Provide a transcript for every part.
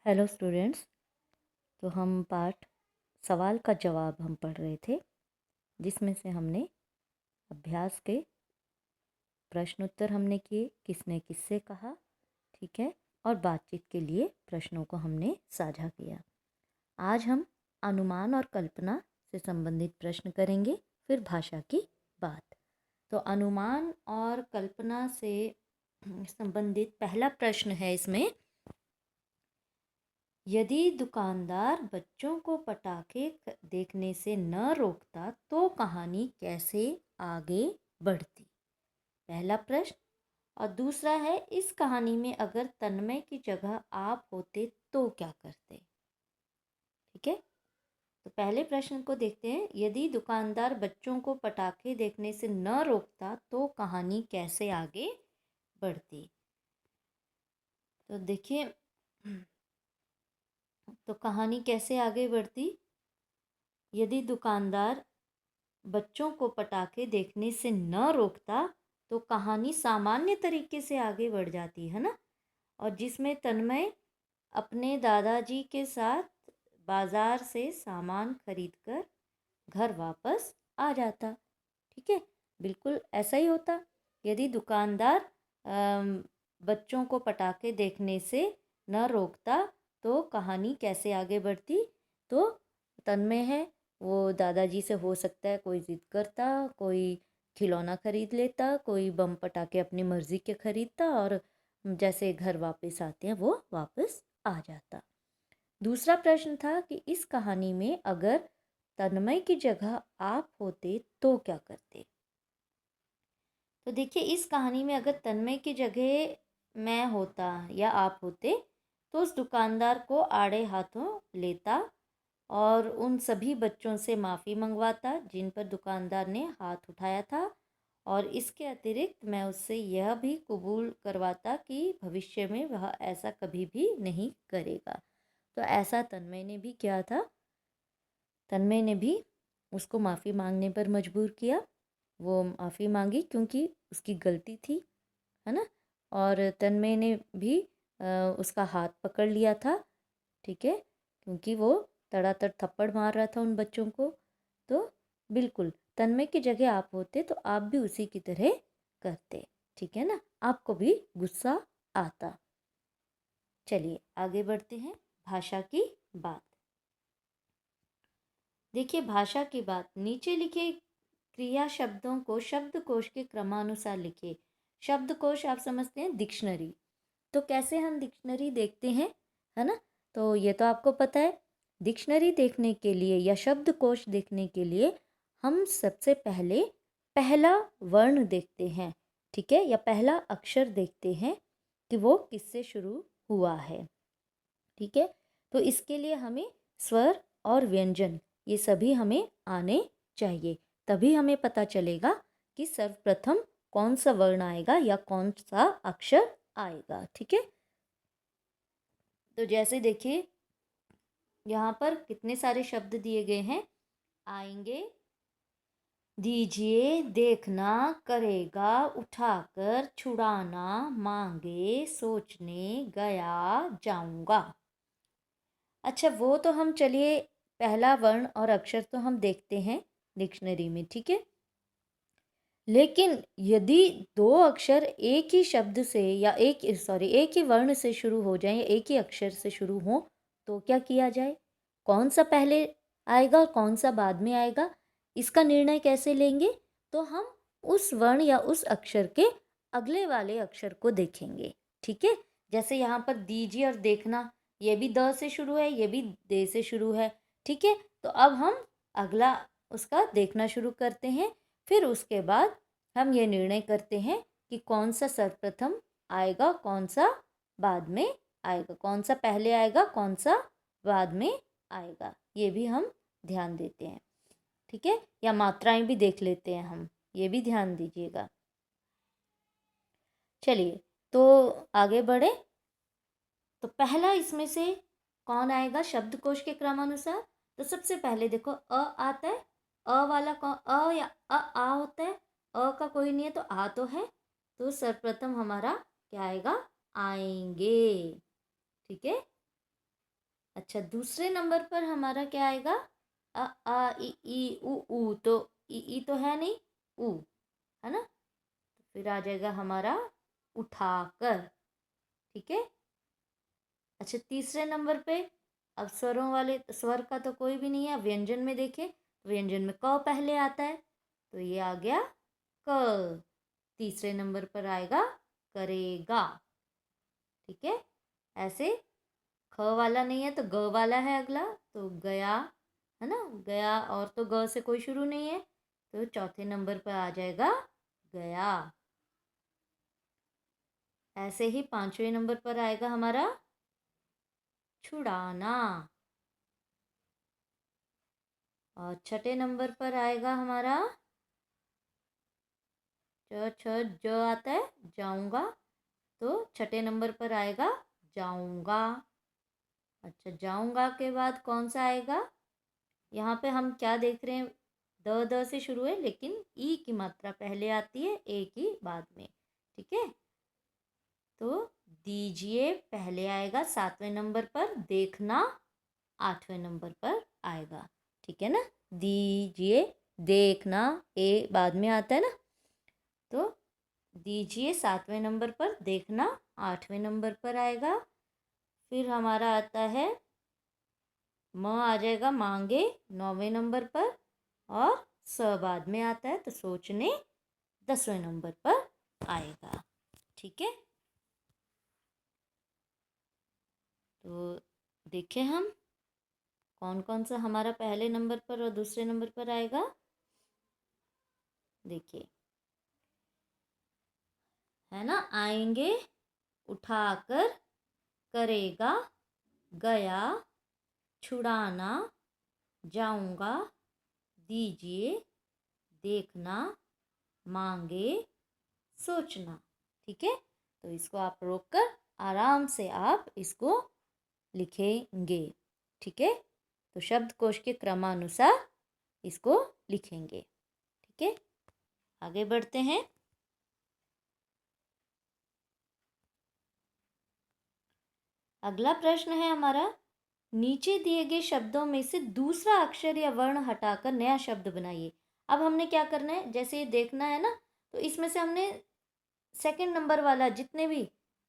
Hello students. तो हम पाठ सवाल का जवाब हम पढ़ रहे थे, जिसमें से हमने अभ्यास के प्रश्न उत्तर हमने किए, किसने किससे कहा, ठीक है, और बातचीत के लिए प्रश्नों को हमने साझा किया। आज हम अनुमान और कल्पना से संबंधित प्रश्न करेंगे, फिर भाषा की बात। तो अनुमान और कल्पना से संबंधित पहला प्रश्न है इसमें, यदि दुकानदार बच्चों को पटाखे देखने से न रोकता तो कहानी कैसे आगे बढ़ती। पहला प्रश्न। और दूसरा है, इस कहानी में अगर तन्मय की जगह आप होते तो क्या करते। ठीक है, तो पहले प्रश्न को देखते हैं। यदि दुकानदार बच्चों को पटाखे देखने से न रोकता तो कहानी कैसे आगे बढ़ती। तो देखिए, तो कहानी कैसे आगे बढ़ती। यदि दुकानदार बच्चों को पटाखे देखने से न रोकता तो कहानी सामान्य तरीके से आगे बढ़ जाती है ना, और जिसमें तन्मय अपने दादाजी के साथ बाजार से सामान खरीदकर घर वापस आ जाता। ठीक है, बिल्कुल ऐसा ही होता। यदि दुकानदार बच्चों को पटाखे देखने से न रोकता तो कहानी कैसे आगे बढ़ती। तो तन्मय है, वो दादाजी से हो सकता है कोई ज़िद करता, कोई खिलौना खरीद लेता, कोई बम पटाखे अपनी मर्ज़ी के खरीदता, और जैसे घर वापस आते हैं वो वापस आ जाता। दूसरा प्रश्न था कि इस कहानी में अगर तन्मय की जगह आप होते तो क्या करते। तो देखिए, इस कहानी में अगर तन्मय की जगह मैं होता या आप होते तो उस दुकानदार को आड़े हाथों लेता और उन सभी बच्चों से माफ़ी मंगवाता जिन पर दुकानदार ने हाथ उठाया था, और इसके अतिरिक्त मैं उससे यह भी कबूल करवाता कि भविष्य में वह ऐसा कभी भी नहीं करेगा। तो ऐसा तन्मय ने भी किया था। तन्मय ने भी उसको माफ़ी मांगने पर मजबूर किया। वो माफ़ी मांगी क्योंकि उसकी गलती थी, है ना। और तन्मय ने भी उसका हाथ पकड़ लिया था, ठीक है, क्योंकि वो तड़ातड़ थप्पड़ मार रहा था उन बच्चों को। तो बिल्कुल तन्मय की जगह आप होते तो आप भी उसी की तरह करते, ठीक है ना, आपको भी गुस्सा आता। चलिए आगे बढ़ते हैं, भाषा की बात। देखिए, भाषा की बात। नीचे लिखे क्रिया शब्दों को शब्दकोश के क्रमानुसार लिखिए। शब्दकोश आप समझते हैं डिक्शनरी। तो कैसे हम डिक्शनरी देखते हैं, है ना। तो ये तो आपको पता है, डिक्शनरी देखने के लिए या शब्दकोश देखने के लिए हम सबसे पहले पहला वर्ण देखते हैं, ठीक है, या पहला अक्षर देखते हैं कि वो किससे शुरू हुआ है। ठीक है, तो इसके लिए हमें स्वर और व्यंजन ये सभी हमें आने चाहिए, तभी हमें पता चलेगा कि सर्वप्रथम कौन सा वर्ण आएगा या कौन सा अक्षर आएगा। ठीक है, तो जैसे देखिए, यहाँ पर कितने सारे शब्द दिए गए हैं। आएंगे, दीजिए, देखना, करेगा, उठाकर, छुड़ाना, मांगे, सोचने, गया, जाऊंगा। अच्छा, वो तो हम चलिए पहला वर्ण और अक्षर तो हम देखते हैं डिक्शनरी में, ठीक है। लेकिन यदि दो अक्षर एक ही शब्द से या एक ही वर्ण से शुरू हो जाएं या एक ही अक्षर से शुरू हो तो क्या किया जाए, कौन सा पहले आएगा और कौन सा बाद में आएगा, इसका निर्णय कैसे लेंगे। तो हम उस वर्ण या उस अक्षर के अगले वाले अक्षर को देखेंगे, ठीक है। जैसे यहाँ पर दीजिए और देखना, ये भी द से शुरू है, ये भी दे से शुरू है, ठीक है। तो अब हम अगला उसका देखना शुरू करते हैं, फिर उसके बाद हम ये निर्णय करते हैं कि कौन सा सर्वप्रथम आएगा, कौन सा बाद में आएगा, कौन सा पहले आएगा, कौन सा बाद में आएगा, ये भी हम ध्यान देते हैं, ठीक है। या मात्राएं भी देख लेते हैं हम, ये भी ध्यान दीजिएगा। चलिए, तो आगे बढ़े। तो पहला इसमें से कौन आएगा शब्दकोश के क्रमानुसार। तो सबसे पहले देखो अ आता है, अ वाला कौन, अ या आ होता है, अ का कोई नहीं है तो आ तो है। तो सर्वप्रथम हमारा क्या आएगा, आएंगे, ठीक है। अच्छा, दूसरे नंबर पर हमारा क्या आएगा? अ आ ई उ तो ई तो है नहीं, उ है ना, तो फिर आ जाएगा हमारा उठाकर। ठीक है। अच्छा, तीसरे नंबर पे अब स्वरों वाले स्वर का तो कोई भी नहीं है। व्यंजन में देखें, व्यंजन में क पहले आता है, तो ये आ गया क। तीसरे नंबर पर आएगा करेगा। ठीक है। ऐसे ख वाला नहीं है तो ग वाला है अगला, तो गया, है ना, गया, और तो ग से कोई शुरू नहीं है, तो चौथे नंबर पर आ जाएगा गया। ऐसे ही पांचवें नंबर पर आएगा हमारा छुड़ाना। और छठे नंबर पर आएगा हमारा ज आता है, जाऊंगा, तो छठे नंबर पर आएगा जाऊंगा। अच्छा, जाऊंगा के बाद कौन सा आएगा? यहाँ पे हम क्या देख रहे हैं, द से शुरू है, लेकिन ई की मात्रा पहले आती है, ए की बाद में। ठीक है। तो दीजिए पहले आएगा 7वें नंबर पर, देखना 8वें नंबर पर आएगा। ठीक है ना। दीजिए, देखना, ए बाद में आता है ना, तो दीजिए 7वें नंबर पर, देखना 8वें नंबर पर आएगा। फिर हमारा आता है म, आ जाएगा मांगे 9वें नंबर पर, और स बाद में आता है, तो सोचने 10वें नंबर पर आएगा। ठीक है। तो देखें हम कौन कौन सा हमारा पहले नंबर पर और दूसरे नंबर पर आएगा। देखिए, है ना, आएंगे, उठाकर, करेगा, गया, छुड़ाना, जाऊंगा, दीजिए, देखना, मांगे, सोचना। ठीक है। तो इसको आप रोककर आराम से आप इसको लिखेंगे। ठीक है। तो शब्दकोश के क्रमानुसार इसको लिखेंगे। ठीक है। आगे बढ़ते हैं। अगला प्रश्न है हमारा, नीचे दिए गए शब्दों में से दूसरा अक्षर या वर्ण हटाकर नया शब्द बनाइए। अब हमने क्या करना है, जैसे ये देखना है ना, तो इसमें से हमने सेकंड नंबर वाला जितने भी,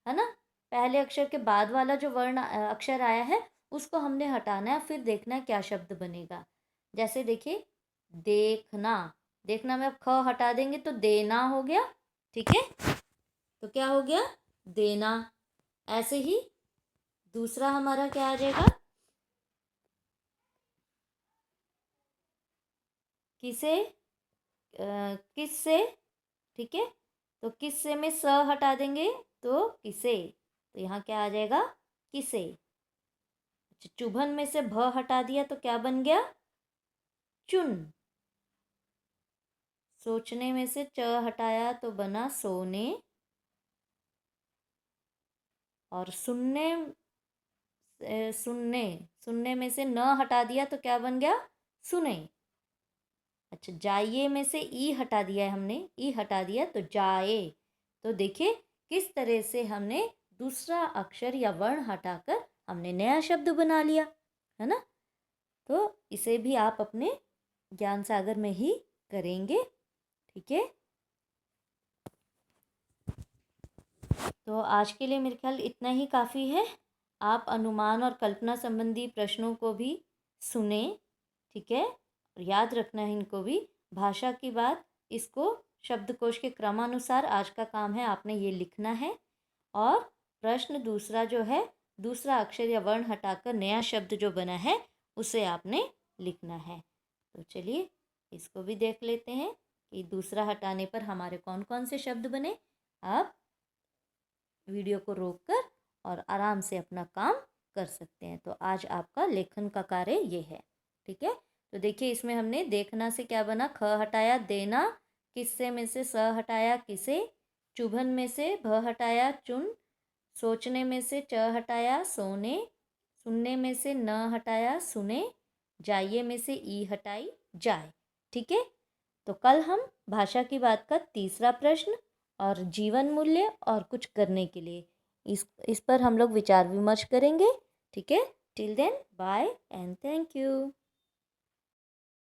है ना, पहले अक्षर के बाद वाला जो वर्ण अक्षर आया है उसको हमने हटाना है, फिर देखना है क्या शब्द बनेगा। जैसे देखिए, देखना, देखना में अब ख हटा देंगे तो देना हो गया। ठीक है। तो क्या हो गया? देना। ऐसे ही दूसरा हमारा क्या आ जाएगा? किसे, किससे। ठीक है। तो किससे में स हटा देंगे तो किसे, तो यहाँ क्या आ जाएगा? किसे। अच्छा, चुभन में से भ हटा दिया तो क्या बन गया? चुन। सोचने में से च हटाया तो बना सोने। और सुनने, सुनने, सुनने में से न हटा दिया तो क्या बन गया? सुने। अच्छा, जाइए में से ई हटा दिया है हमने, ई हटा दिया तो जाए। तो देखिए किस तरह से हमने दूसरा अक्षर या वर्ण हटाकर हमने नया शब्द बना लिया, है ना। तो इसे भी आप अपने ज्ञान सागर में ही करेंगे। ठीक है। तो आज के लिए मेरे ख्याल इतना ही काफ़ी है। आप अनुमान और कल्पना संबंधी प्रश्नों को भी सुने। ठीक है। और याद रखना है इनको भी। भाषा की बात, इसको शब्दकोश के क्रमानुसार आज का काम है, आपने ये लिखना है। और प्रश्न दूसरा जो है, दूसरा अक्षर या वर्ण हटाकर नया शब्द जो बना है उसे आपने लिखना है। तो चलिए इसको भी देख लेते हैं कि दूसरा हटाने पर हमारे कौन कौन से शब्द बने। आप वीडियो को रोककर और आराम से अपना काम कर सकते हैं। तो आज आपका लेखन का कार्य ये है। ठीक है। तो देखिए, इसमें हमने देखना से क्या बना? ख हटाया देना, किस्से में से स हटाया किसे, चुभन में से भ हटाया चुन, सोचने में से च हटाया सोने, सुनने में से न हटाया सुने, जाइए में से ई हटाई जाए। ठीक है। तो कल हम भाषा की बात का तीसरा प्रश्न और जीवन मूल्य और कुछ करने के लिए इस पर हम लोग विचार विमर्श करेंगे। ठीक है। Till then, bye and thank you.